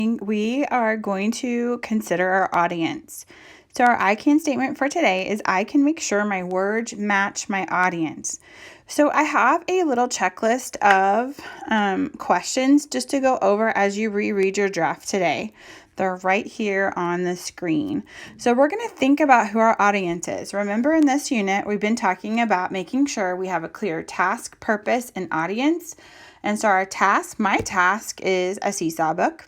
We are going to consider our audience. So our I can statement for today is I can make sure my words match my audience. So I have a little checklist of questions just to go over as you reread your draft today. They're right here on the screen. So we're going to think about who our audience is. Remember, in this unit, we've been talking about making sure we have a clear task, purpose, and audience. And so my task is a seesaw book.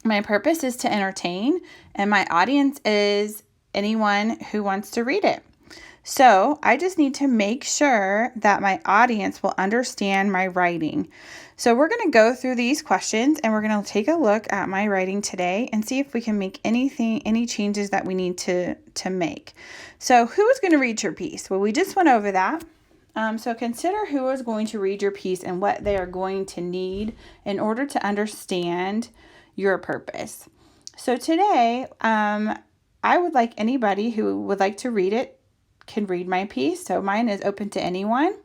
My purpose is to entertain, and my audience is anyone who wants to read it. So I just need to make sure that my audience will understand my writing. So we're going to go through these questions and we're going to take a look at my writing today and see if we can make any changes that we need to make. So who is going to read your piece? Well, we just went over that. So consider who is going to read your piece and what they are going to need in order to understand your purpose. So today, I would like anybody who would like to read it can read my piece. So mine is open to anyone.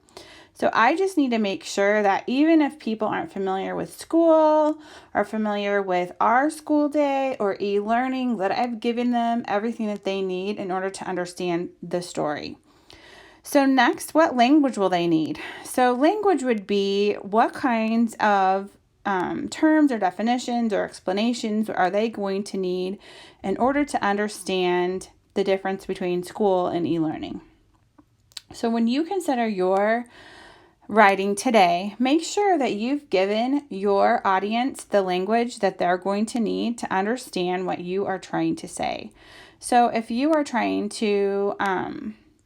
So I just need to make sure that even if people aren't familiar with school or familiar with our school day or e-learning, that I've given them everything that they need in order to understand the story. So next, what language will they need? So language would be what kinds of terms or definitions or explanations are they going to need in order to understand the difference between school and e-learning. So when you consider your writing today, make sure that you've given your audience the language that they're going to need to understand what you are trying to say. So if you are trying to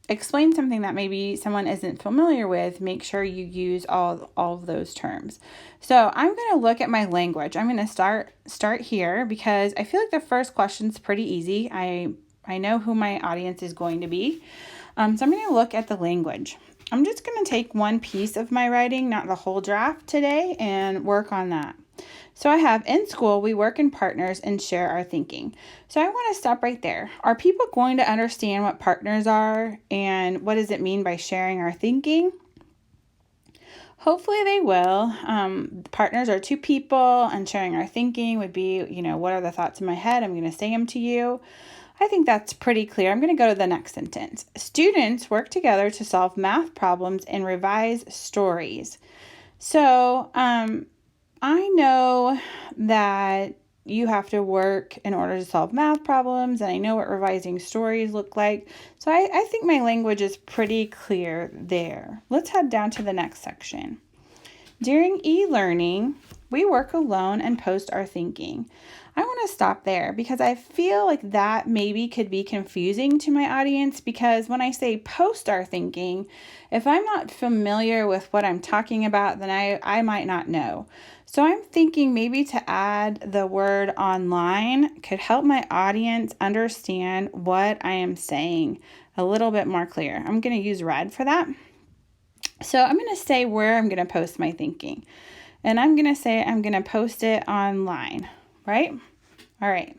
explain something that maybe someone isn't familiar with, make sure you use all of those terms. So I'm going to look at my language. I'm going to start here because I feel like the first question's pretty easy. I know who my audience is going to be. So I'm going to look at the language. I'm just going to take one piece of my writing, not the whole draft today, and work on that. So I have, in school, we work in partners and share our thinking. So I want to stop right there. Are people going to understand what partners are and what does it mean by sharing our thinking? Hopefully they will. Partners are two people, and sharing our thinking would be, what are the thoughts in my head? I'm going to say them to you. I think that's pretty clear. I'm going to go to the next sentence. Students work together to solve math problems and revise stories. So, I know that you have to work in order to solve math problems, and I know what revising stories look like. So I think my language is pretty clear there. Let's head down to the next section. During e-learning, we work alone and post our thinking. I want to stop there because I feel like that maybe could be confusing to my audience, because when I say post our thinking, if I'm not familiar with what I'm talking about, then I might not know. So I'm thinking maybe to add the word online could help my audience understand what I am saying a little bit more clear. I'm going to use red for that. So I'm going to say where I'm going to post my thinking. And I'm going to say I'm going to post it online, right? All right.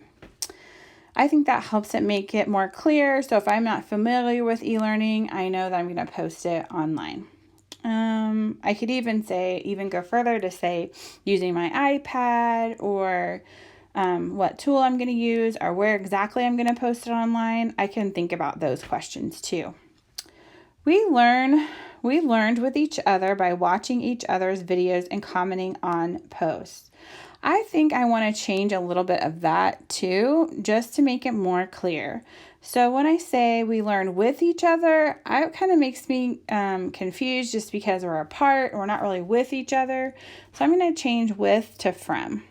I think that helps it make it more clear. So if I'm not familiar with e-learning, I know that I'm going to post it online. I could even go further to say using my iPad, or what tool I'm going to use, or where exactly I'm going to post it online. I can think about those questions too. We learned with each other by watching each other's videos and commenting on posts. I think I want to change a little bit of that too, just to make it more clear. So when I say we learn with each other, it kind of makes me confused just because we're apart. We're not really with each other. So I'm going to change with to from.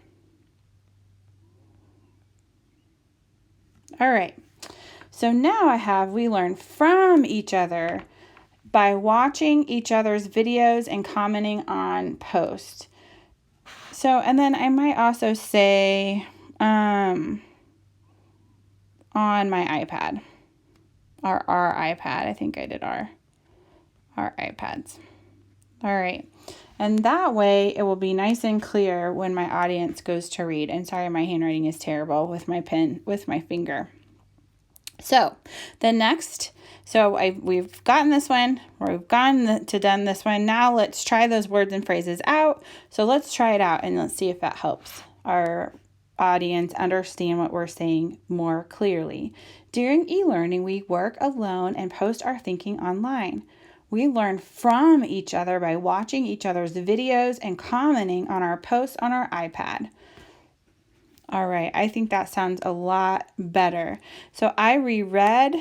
All right. So now I have we learn from each other by watching each other's videos and commenting on posts. So, and then I might also say on my iPad, or our iPad. I think I did our iPads. All right. And that way it will be nice and clear when my audience goes to read. And sorry, my handwriting is terrible with my pen, with my finger. So we've gotten this one, we've done this one. Now let's try those words and phrases out. So let's try it out and let's see if that helps our audience understand what we're saying more clearly. During e-learning, we work alone and post our thinking online. We learn from each other by watching each other's videos and commenting on our posts on our iPad. All right, I think that sounds a lot better. So I reread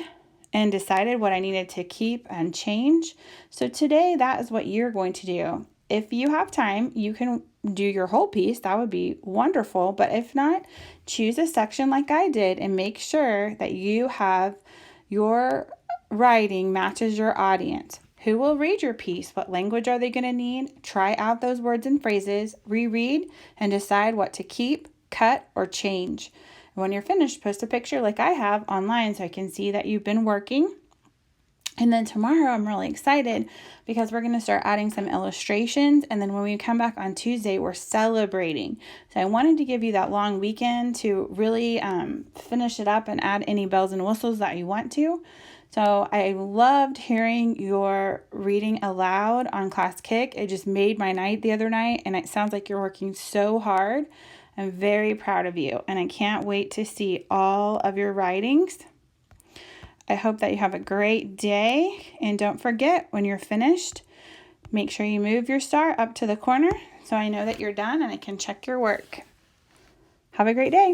and decided what I needed to keep and change. So today, that is what you're going to do. If you have time, you can do your whole piece. That would be wonderful. But if not, choose a section like I did and make sure that you have your writing matches your audience. Who will read your piece? What language are they going to need? Try out those words and phrases, reread, and decide what to keep, cut, or change. When you're finished, post a picture like I have online so I can see that you've been working. And then tomorrow I'm really excited because we're going to start adding some illustrations. And then when we come back on Tuesday, we're celebrating. So I wanted to give you that long weekend to really finish it up and add any bells and whistles that you want to. So I loved hearing your reading aloud on Class Kick. It just made my night the other night, and it sounds like you're working so hard. I'm very proud of you, and I can't wait to see all of your writings. I hope that you have a great day, and don't forget, when you're finished, make sure you move your star up to the corner so I know that you're done and I can check your work. Have a great day.